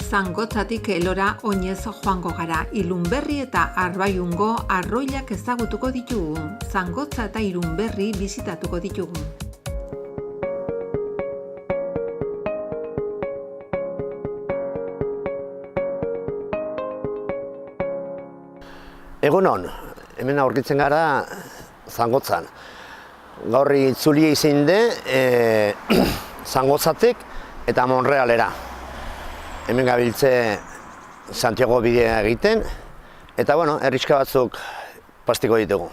Zangotzatik Elora oinez joango gara, Ilunberri eta Arbaiungo arroilak ezagutuko ditugu. Zangotza eta Ilunberri bisitatuko ditugu. Egunon, hemen aurkitzen gara Zangotzan. Gaur itzulia izin de Zangotzatik eta Monrealera. Hemen gabiltze Santiago bidea egiten, eta herrixka batzuk pastiko ditugu.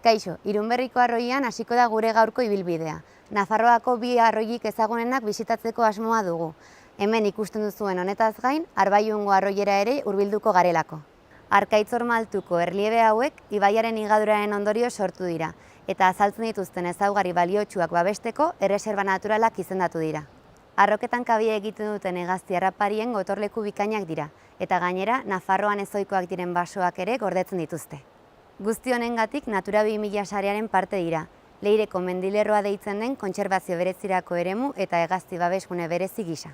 Kaixo, Irunberriko arroian hasiko da gure gaurko ibilbidea. Nafarroako 2 arroilik ezagunenak bisitatzeko asmoa dugu. Hemen ikusten duzuen honetaz gain, Arbaiungo arroiera ere hurbilduko garelako. Arkaitzor maltuko erliebe hauek ibaiaren igaduraren ondorio sortu dira, eta azaltzen dituzten ezaugarri baliotsuak babesteko erreserba naturalak izendatu dira. Arroketan kabia egiten duten hegazti harraparien gotorleku bikainak dira, eta gainera Nafarroan ezohikoak diren basoak ere gordetzen dituzte. Guzti honengatik Natura 2000 sarearen parte dira, Leireko mendilerroa deitzen den kontserbazio berezirako eremu eta hegazti babesgune berezi gisa.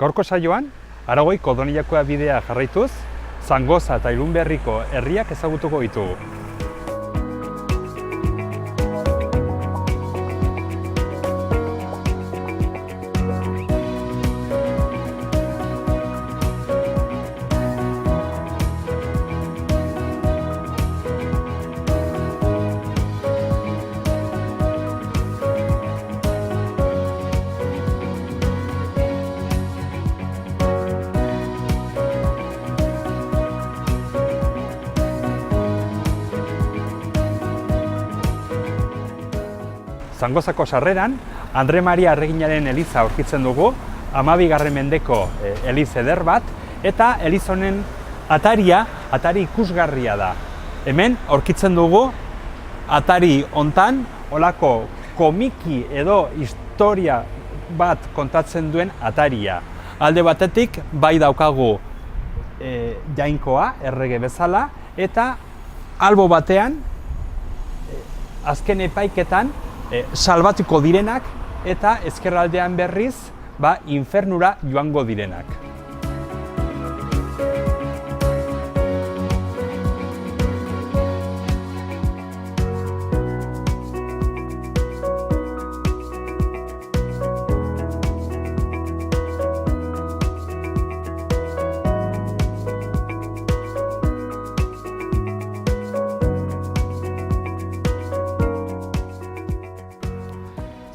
Gaurko saioan, Aragoiko Donillakoa bidea jarraituz, Zangoza eta Ilunberriko herriak ezagutuko ditugu. Zangozako sarreran, Andre Maria Erreginaren eliza aurkitzen dugu, 12. mendeko eliz eder bat, eta eliz honen ataria, atari ikusgarria da. Hemen aurkitzen dugu, atari hontan, olako komiki edo historia bat kontatzen duen ataria. Alde batetik, bai daukagu jainkoa, errege bezala, eta albo batean, azken epaiketan, salbatuko direnak eta ezkerraldean berriz infernura joango direnak.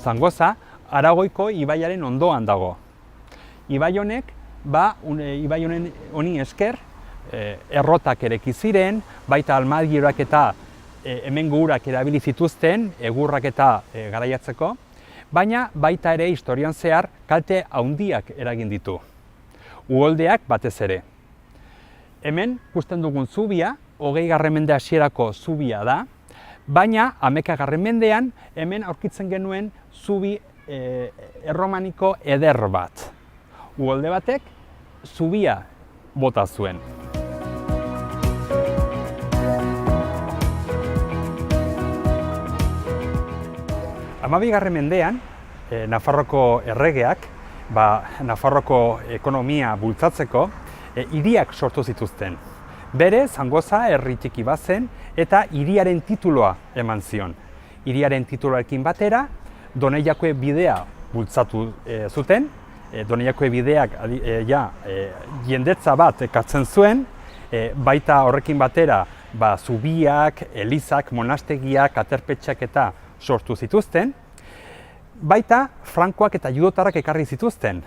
Zangoza, Aragoiko ibaiaren ondoan dago. Ibai honek, ibai honi esker, errotak ereki ziren, baita almagierak eta hemengo urak erabili zituzten, egurrak eta garaiatzeko, baina baita ere historian zehar kalte handiak eragin ditu. Uholdeak batez ere. Hemen, ikusten dugun zubia, 20. mende hasierako zubia da, baina 11. mendean hemen aurkitzen genuen zubi erromaniko eder bat. Uholde batek zubia bota zuen. Hamabigarren mendean, Nafarroko erregeak, Nafarroko ekonomia bultzatzeko, hiriak sortu zituzten. Bere, Zangoza herri txiki bat zen eta hiriaren tituloa eman zion. Hiriaren tituloarekin batera, Doneillakoe bidea bultzatu zuten. Doneillakoe bideak jendetza bat ekartzen zuen, baita horrekin batera zubiak, elizak, monastegiak, aterpetxeak eta sortu zituzten. Baita frankoak eta judotarrak ekarri zituzten.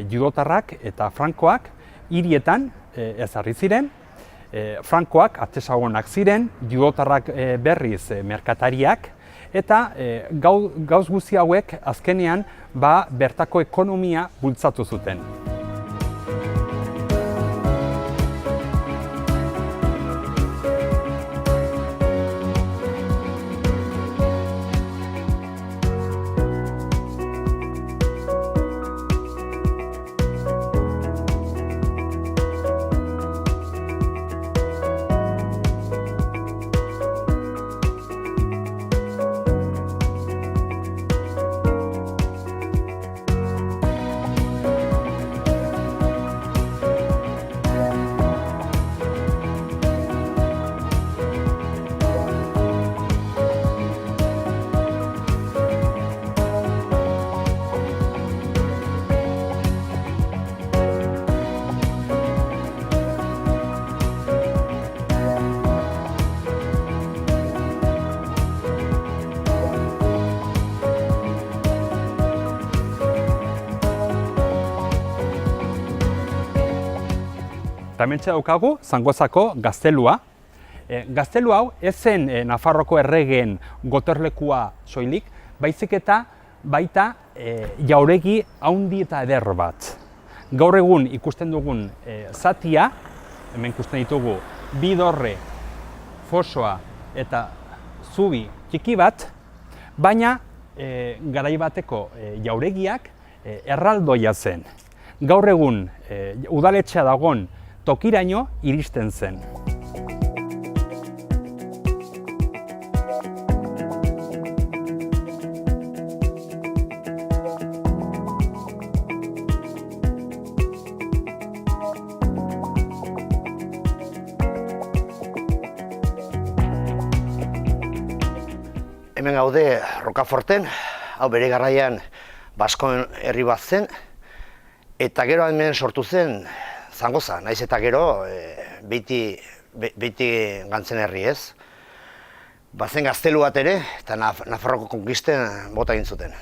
Judotarrak eta frankoak hirietan ezarri ziren. Frankoak artesagonak ziren, judotarrak berriz merkatariak, eta gauz guzti hauek azkenean bertako ekonomia bultzatu zuten. Hementxe daukagu Zangozako gaztelua. Gaztelu hau ez zen Nafarroko erregeen gotorlekua soilik, baizik eta baita jauregi handi eta eder bat. Gaur egun ikusten dugun zatia, hemen ikusten ditugu bi dorre, fosoa eta zubi txiki bat, baina garai bateko jauregiak erraldoia zen. Gaur egun udaletxea dagon tokiraino iristen zen. hemen gaude Rocaforten, hau bere garaian Baskoen herri bat zen, eta gero hemen sortu zen Zangoza, naiz eta gero beti gantzen herri ez. Bazen gaztelu bat ere, eta Nafarroko konkisten bota egin zuten.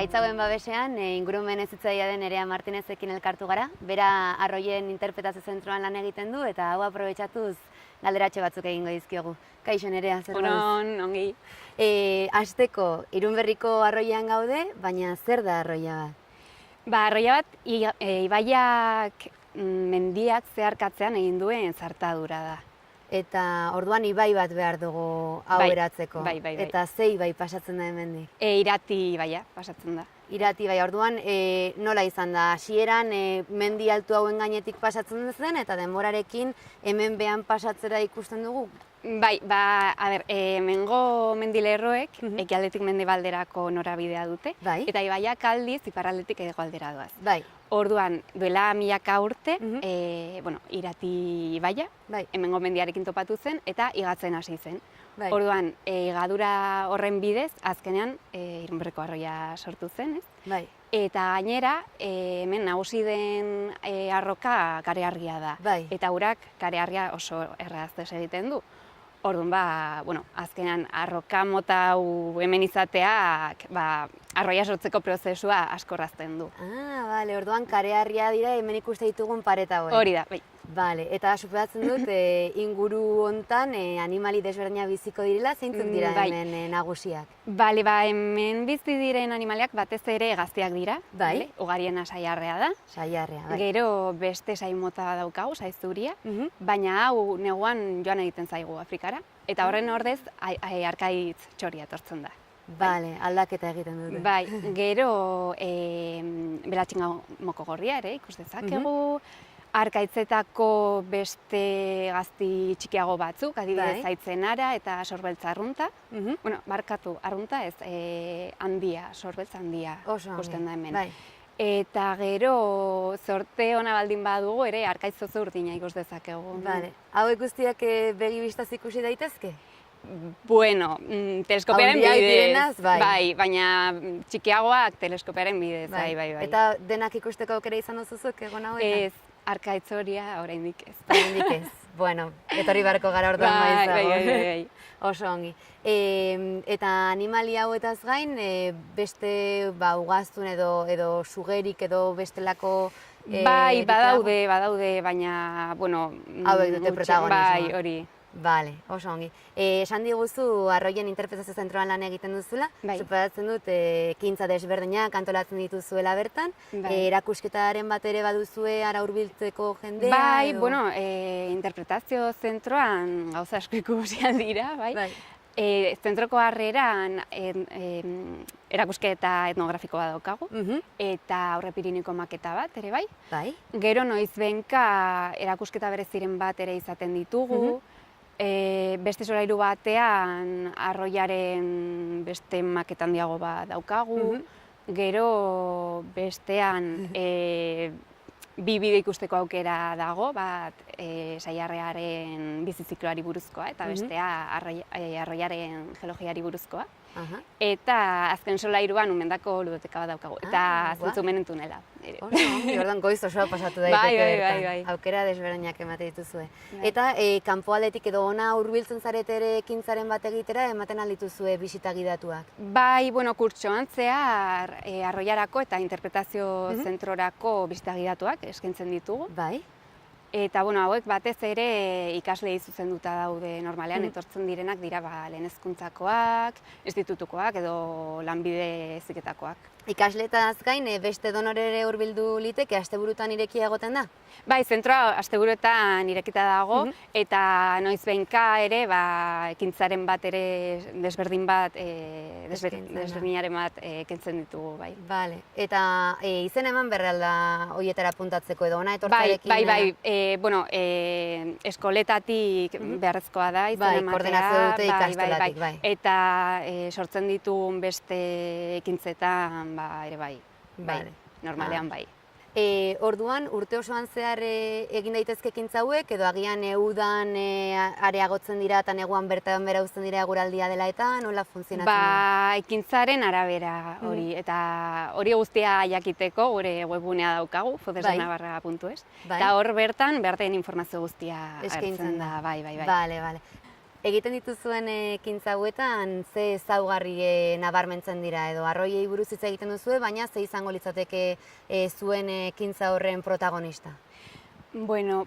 gaitzauen babesean, ingurumen hezitzailea den Nerea Martinezekin elkartu gara. Bera arroien interpretazio zentroan lan egiten du eta hau aprobetxatuz galderatxo batzuk egingo dizkiogu. Kaixo Nerea, zer moduz? Onon, ongi. Hasteko, Irunberriko arroian gaude, baina zer da arroia bat? Ba, arroia bat, ibaiak mendiak zeharkatzean egin duen zartadura da. Eta orduan ibai bat behar dugu hau Bai, eratzeko. bai. Eta ze ibai pasatzen da hemendik? Irati ibaia pasatzen da. Irati bai, orduan nola izan da? Hasieran mendi altu hauen gainetik pasatzen zen eta denborarekin hemen behan pasatzera ikusten dugu? Bai, ba, a ber, hemengo mendilerroek ekialdetik mendebalderako norabidea dute, Bai. eta ibaiak aldiz iparraldetik hegoaldera doaz. Bai, Orduan, duela milaka urte, Irati ibaia, bai, hemengo mendiarekin topatu zen, eta igatzen hasi zen. bai. Orduan, higadura horren bidez, azkenean Irunberriko arroia sortu zen, ez? Bai, Eta gainera, hemen nagusi den arroka kareharria da. Bai. Eta urak kareharria oso erraz egiten du. Orduan, azkenean arroka mota hau hemen izateak, arroia sortzeko prozesua askorrazten du. Bale, orduan kareharria dira hemen ikuste ditugun pareta hauek. Hori da, bai. Bale, eta superatzen dut inguru hontan animali desberdina biziko direla, zeintzuk dira Bai. hemen nagusiak? Bale, hemen bizi diren animaliak batez ere gazteak dira. Bai. Bale? Ugariena saiarrea da. Saiarrea, bai. Gero beste sai mota daukagu, sai zuria, baina hau neguan joan egiten zaigu Afrikara. Eta horren ordez, arkaitz txoria etortzen da. Bale, aldaketa egiten dute. Bai, gero belatxinga moko gorria ere ikus dezakegu, arkaitzetako beste gazti txikiago batzuk, adibidez Bai. aitzenara eta sorbeltza arrunta. Bueno, barkatu, arrunta ez, handia, sorbeltza handia Oso ongi. ikusten da hemen. Bai. Eta gero zorte ona baldin badugu ere arkaitz zozo urdina ikus dezakegu. Bale, hauek guztiak begi bistaz ikusi daitezke? Bueno, teleskopiaren Handiak bidez, direnaz, bai. baina txikiagoak teleskopiaren bidez, bai. Eta denak ikusteko aukera izan duzuzuk egon hauetan? Ez, arkaitz horia oraindik ez. Oraindik ez. Bueno, etorri barko gara orduan maiz dago. Bai. Oso ongi. Eta animali hauetaz gain, beste ugaztun edo sugerik edo bestelako... Bai, badaude, baina, bueno... Hauek dute protagonismoa. Bai, hori. Bale, oso ongi. Esan diguzu arroien interpretazio zentroan lan egiten duzula, Bai. superatzen dut ekintza desberdinak antolatzen dituzuela bertan, Bai. erakusketaren bat ere baduzue ara hurbiltzeko jendea? Bai, edo? bueno, interpretazio zentroan gauza asko ikusiak dira, bai. Bai. Zentroko harreran erakusketa etnografikoa daukagu, eta Aurre Piriniko maketa bat ere bai. Bai. Gero noizbenka erakusketa bereziren bat ere izaten ditugu, beste solairu batean arroiaren beste maketa handiago bat daukagu, gero bestean bi bide ikusteko aukera dago, bat saiarrearen bizizikloari buruzkoa eta bestea arroiaren geologiari buruzkoa. Eta azken solairuan umendako ludoteka bat daukagu, eta zentzumen tunela. Oso, ordan goiz osoa pasatu daiteke bertan. Bai. Aukera desberdinak emate dituzue. Eta kanpoaldetik edo ona hurbiltzen zarete ere ekintzaren bat egitera ematen aldituzue bisita gidatuak? Bai, bueno, kurtsoan zehar arroiarako eta interpretazio zentrorako bisita gidatuak eskaintzen ditugu. Bai. Eta bueno, hauek batez ere ikaslei zuzenduta daude normalean, etortzen direnak dira lehen hezkuntzakoak, institutukoak edo lanbide heziketakoak. Ikasletaz gain beste donorere hurbildu liteke asteburutan irekia egoten da? Bai, zentroa asteburuetan irekita dago, eta noizbehinka ere ekintzaren bat ere desberdin bat, desberdinaren bat kentzen ditugu, bai. Bale, eta izen eman berrealda horietara puntatzeko edo ona etortzarekin? Bai, bueno, eskoletatik beharrezkoa da izen ematea. Koordinazio dute ikastolatik, bai. Eta sortzen ditugun beste ekintzetan ere bai, normalean bai. Orduan, urte osoan zehar egin daitezke ekintza hauek, edo agian udan areagotzen dira eta neguan bertan bera uzten dira eguraldia dela eta nola funtzionatzen da? Ekintzaren arabera hori, eta hori guztia jakiteko gure webgunea daukagu, fodesnavarra.es, eta hor bertan behar den informazio guztia hartzen da. Bai. Bale. egiten dituzuen ekintza hauetan ze ezaugarri nabarmentzen dira edo arroiei buruz hitz egiten duzue, baina ze izango litzateke zuen ekintza horren protagonista? Bueno,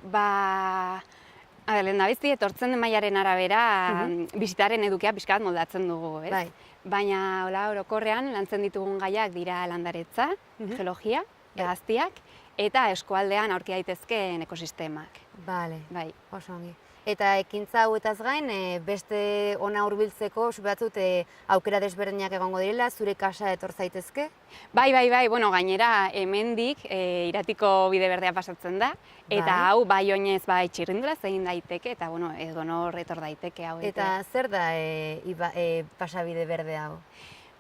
lehendabizi etortzen den mailaren arabera bisitaren edukia pixka bat moldatzen dugu, ez? Bai. Baina orokorrean lantzen ditugun gaiak dira landaretza, geologia, hegaztiak eta eskualdean aurki daitezkeen ekosistemak. Bale, Bai. oso ongi. Eta ekintza hauetaz gain, beste ona hurbiltzeko, batzut aukera desberdinak egongo direla, zure kasa etor zaitezke? Bai, bueno, gainera hemendik Iratiko bide berdea pasatzen da, eta hau bai oinez bai txirrindulaz egin daiteke, eta bueno, edonor etor daiteke hau. Eta zer da pasabide berde hau?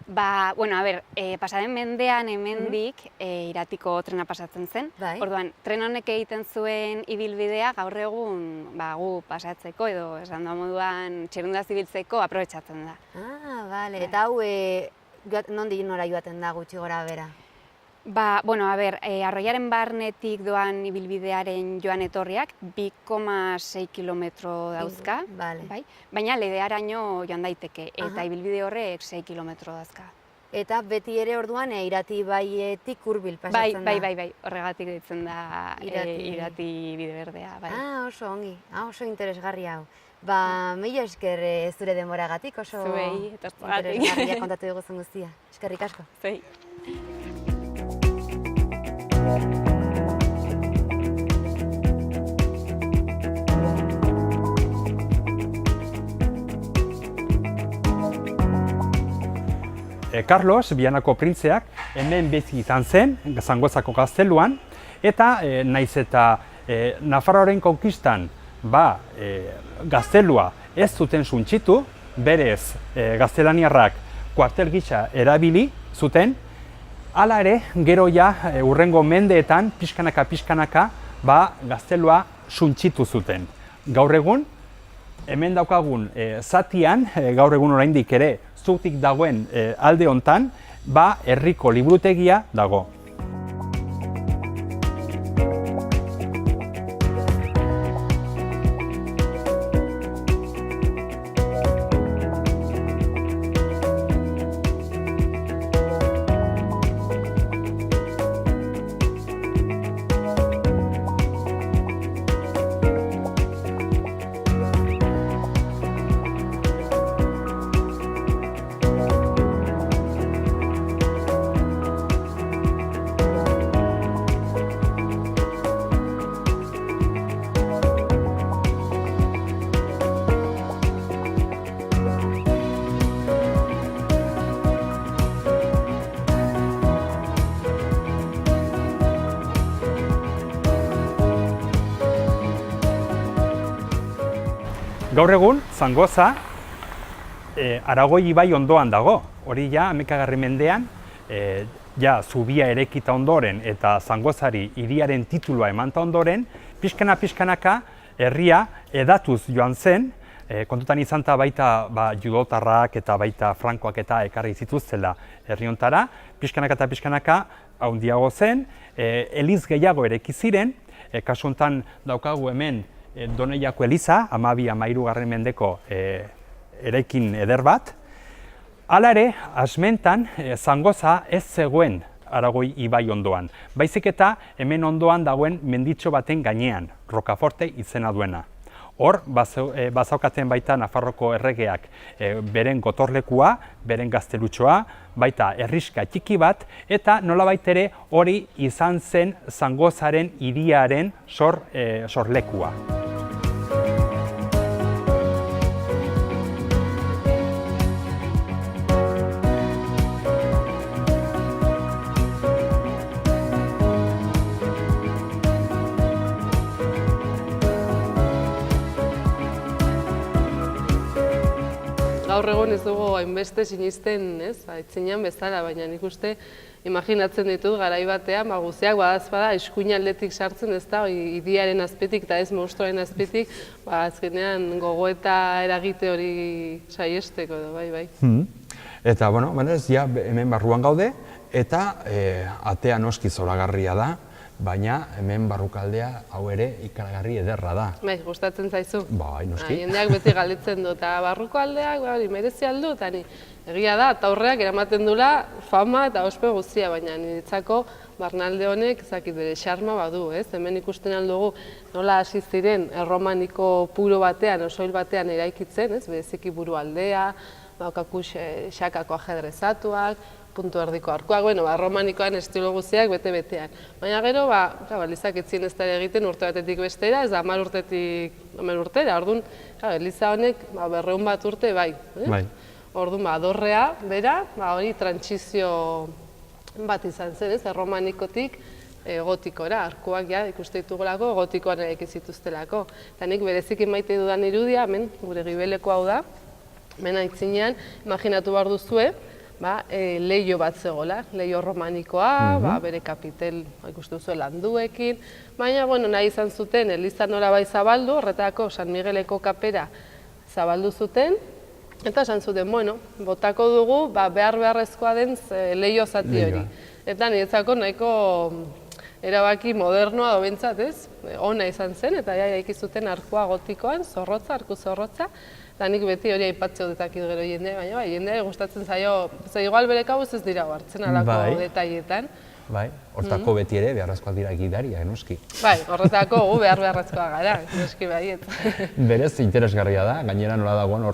Bueno, pasaden mendean hemendik Iratiko trena pasatzen zen. Orduan, tren honek egiten zuen ibilbidea gaur egun gu pasatzeko edo esan da moduan txirrindulaz ibiltzeko aprobetxatzen da. Bale. Eta hau nondik nora joaten da gutxi gora bera? Bueno, arroiaren barnetik doan ibilbidearen joan etorriak 2,6 kilometro dauzka, baina ledearaino joan daiteke, eta ibilbide horrek 6 kilometro dauzka. Eta beti ere orduan Irati baietik hurbil pasatzen da? Bai, horregatik ditzen da Irati bide berdea. Oso ongi, oso interesgarri hau. Mila esker zure denboragatik, oso interesgarria kontatu diguzun guztia. Eskerrik asko. Zuei. Carlos, Vianako printzeak, hemen bizi izan zen, Zangozako gazteluan, eta naiz eta Nafarroaren konkistan gaztelua ez zuten suntsitu, berez gaztelaniarrak kuartel gisa erabili zuten, hala ere, gero ja, hurrengo mendeetan, pixkanaka, gaztelua suntsitu zuten. Gaur egun, hemen daukagun zatian, gaur egun oraindik ere, zutik dagoen alde hontan, herriko liburutegia dago. Gaur egun, Zangoza, Aragoi ibai ondoan dago. Hori ja, 11. mendean, zubia erekita ondoren eta Zangozari hiriaren titulua emanta ondoren, pixkanaka herria edatuz joan zen, kontutan izan baita judotarrak eta baita frankoak eta ekarri zituztela herri hontara, pixkanaka handiago zen, eliz gehiago ereki ziren, kasu hontan daukagu hemen Doneiako eliza, 12–13 mendeko eraikin eder bat. Hala ere, asmentan Zangoza ez zegoen Aragoi ibai ondoan. Baizik eta hemen ondoan dagoen menditxo baten gainean, Rocaforte izena duena. Hor, bazaukaten baita Nafarroko erregeak beren gotorlekua, beren gaztelutxoa, baita herriska txiki bat, eta nolabait ere hori izan zen Zangozaren hiriaren sorlekua. Gaur egon ez dugu hainbeste sinisten, aitzinean bezala, baina nik uste imaginatzen ditut garai batean, guziak badazpada eskuin aldetik sartzen, ez da, hiriaren azpitik eta ez monstruoaren azpitik, azkenean gogoeta eragite hori saiesteko edo, bai. Eta, bueno, hemen barruan gaude, eta atea noski zoragarria da, baina hemen barrukaldea hau ere ikaragarri ederra da. Bai, gustatzen zaizu? Bai, noski. Jendeak beti galdetzen du, eta barruko aldeak, hori, merezi aldu, eta ni, egia da, taurreak eramaten dula fama eta ospe guztia, baina niretzako barnalde honek ezakit bere xarma badu, ez? Hemen ikusten aldugu nola hasi ziren erromaniko puro batean, osoil batean eraikitzen, ez? Bereziki buru aldea, baukaku xakako ajedrezatuak, puntu erdiko arkuak, bueno, romanikoan estilo guztiak bete-betean. Baina gero, Elizak etzien ez dara egiten urte batetik bestera, ez da 10 urtetik 10 urtera, orduan, Eliza honek 200 bat urte bai. Orduan, dorrea, bera, hori trantsizio bat izan zen, ez, erromanikotik gotikora, arkuak ja ikuste ditugulako, gotikoan ere zituztelako. Eta nik bereziki maite dudan irudia, hemen, gure gibeleko hau da, hemen aitzinean, imaginatu behar duzue, leio bat zegoela, leio romanikoa, bere kapitel ikustu zuen landuekin, baina nahi izan zuten Eliza nola bai zabaldu, horretako San Migueleko kapera zabaldu zuten, eta esan zuten, botako dugu behar-beharrezkoa den leio zati hori. Eta niretzako nahiko erabaki modernoa dobentzat, ez? Ona izan zen, eta eraiki zuten arkua gotikoan, zorrotza, arku zorrotza, eta nik beti hori aipatzeo detakit gero jende, baina jende gustatzen zaio, igual bere kabuz ez dira hartzen alako detaietan. Bai, hortako beti ere beharrezkoak dira gidariak, noski. Bai, horretako gu beharrezkoa gara, noski baiet. Berez interesgarria da, gainera nola dagoen,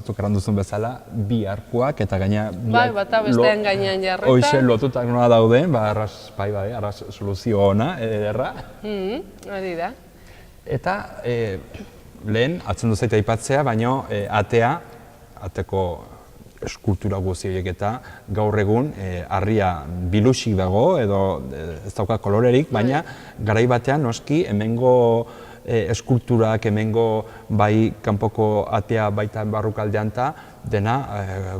zuk erran duzun bezala, bi arkuak eta gaina... Bai, bata bestean gainean jarrita. Hoxe lotutak nola dauden, arras soluzio ona, ederra. Hori da. Eta lehen, atzen duzait aipatzea, baina ateko eskultura guzti horiek eta gaur egun harria biluxik dago edo ez dauka kolorerik, baina garai batean noski hemengo eskulturak, hemengo bai kanpoko atea baita barrukaldean eta dena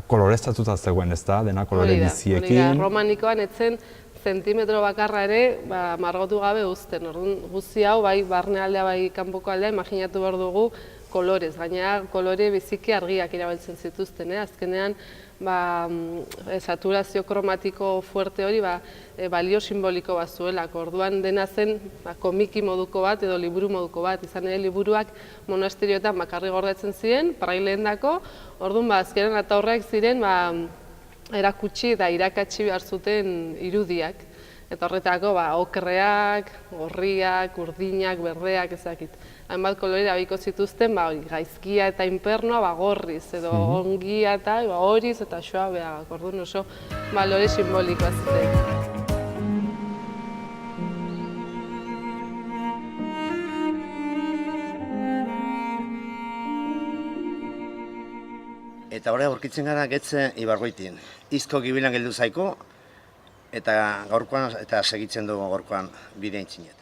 koloreztatuta zegoen, ez da, dena kolore biziekin. Hori da, romanikoan etzen zentimetro bakarra ere margotu gabe uzten. Orduan guzti hau bai barnealdea bai kanpoko aldea imaginatu behar dugu kolorez, gainera kolore biziki argiak erabiltzen zituzten, azkenean saturazio kromatiko fuerte hori balio simboliko bat zuelako, orduan dena zen komiki moduko bat edo liburu moduko bat, izan ere liburuak monasterioetan bakarrik gordetzen ziren, praileendako, orduan azkenean ataurreak ziren erakutsi eta irakatsi behar zuten irudiak, eta horretako okerreak, gorriak, urdinak, berdeak, ezakit. Hainbat kolore abiko zituzten, gaizkia eta inpernoa gorriz, edo ongia eta horiz eta xoabeagak, orduan oso balore simbolikoa zuten. Eta horre aurkitzen gara Getze Ibargoitin. Izko gibilan geldu zaiko, eta gaurkoan eta segitzen dugu gaurkoan bidea intzinet.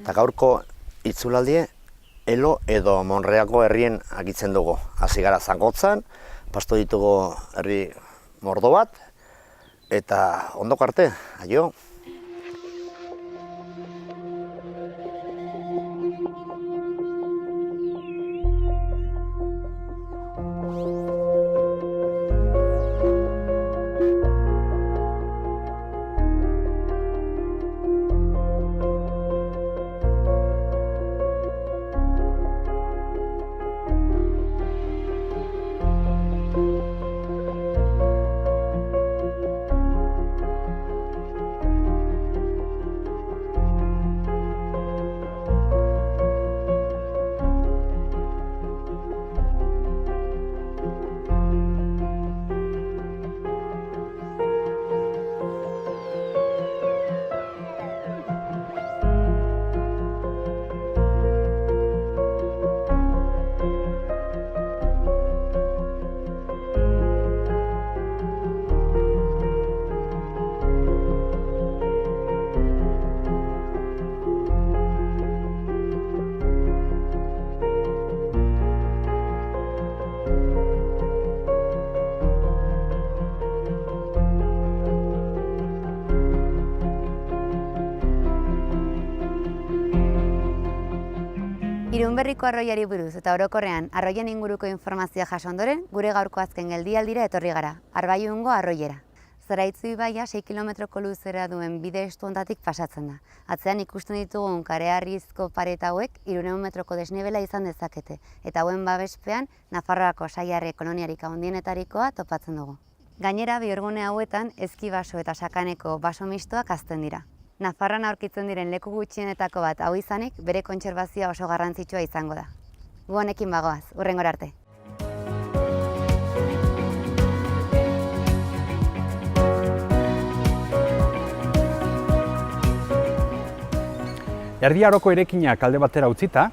Eta gaurko itzulaldi Elo edo Monreako herrien agitzen dugu. Hasi gara Zangotzan, pasto ditugu herri mordo bat, eta ondoko arte, aio! Irunberriko arroiari buruz eta orokorrean arroien inguruko informazioa jaso ondoren, gure gaurko azken geldialdira etorri gara, Arbaiungo arroiera. Zaraitzu ibaia 6 kilometroko luzera duen bide estu honetatik pasatzen da. Atzean ikusten ditugun kareharrizko pareta hauek 300 metroko desnibela izan dezakete, eta hauen babespean Nafarroako saiarre koloniarik handienetarikoa topatzen dugu. Gainera, bihurgune hauetan ezki-baso eta sakaneko baso mistoak hazten dira. Nafarroan aurkitzen diren leku gutxienetako bat hau izanik, bere kontserbazioa oso garrantzitsua izango da. Gu honekin bagoaz, hurrengora arte. Erdi Aroko erekinak alde batera utzita,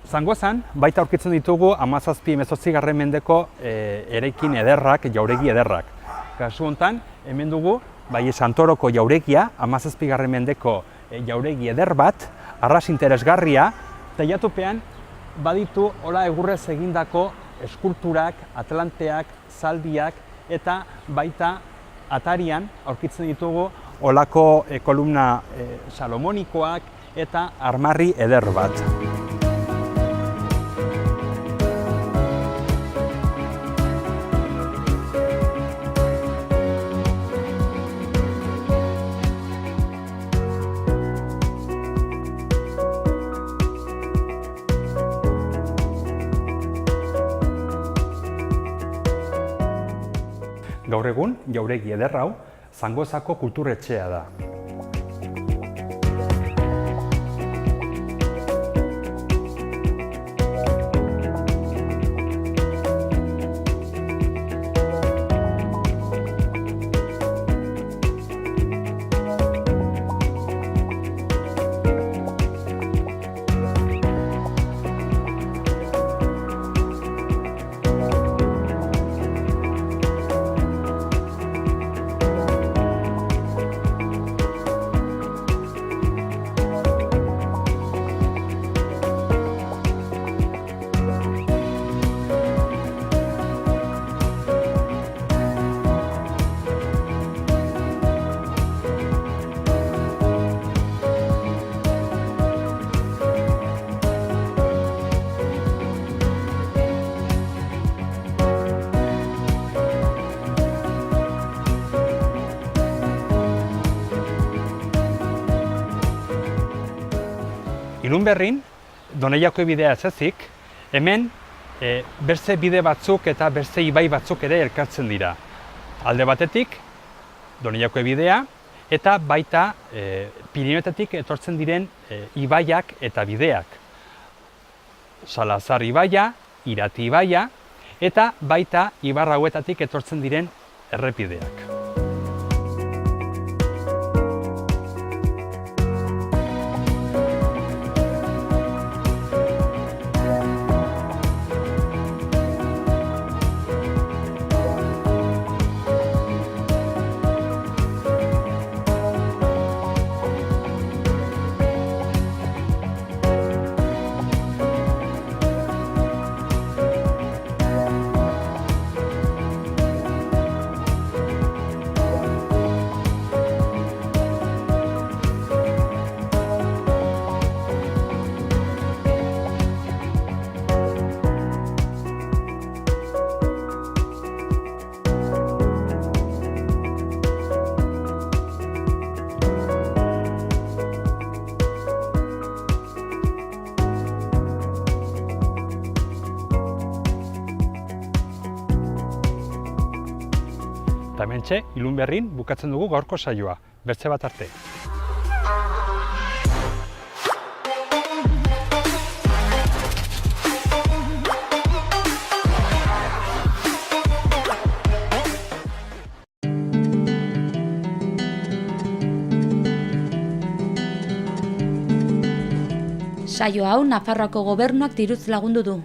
Zangozan baita aurkitzen ditugu 17-18 mendeko eraikin ederrak, jauregi ederrak. Kasu honetan, hemen dugu bai Santoroko jauregia, 17 mendeko jauregi eder bat, arras interesgarria, teilatupean baditu hola egurrez egindako eskulturak, atlanteak, zaldiak eta baita atarian aurkitzen ditugu holako kolumna salomonikoak eta armarri eder bat. Gaur egun, jauregi eder hau, Zangozako kulturetxea da. Ilunberrin, Doneiako bidea ez ezik, hemen beste bide batzuk eta beste ibai batzuk ere elkartzen dira. Alde batetik, Doneiako bidea, eta baita Pirinioetatik etortzen diren ibaiak eta bideak. Salazar ibaia, Irati ibaia, eta baita ibar hauetatik etortzen diren errepideak. Eta hementxe, Ilunberrin bukatzen dugu gaurko saioa. Bertze bat arte. Saio hau Nafarroako Gobernuak diruz lagundu du.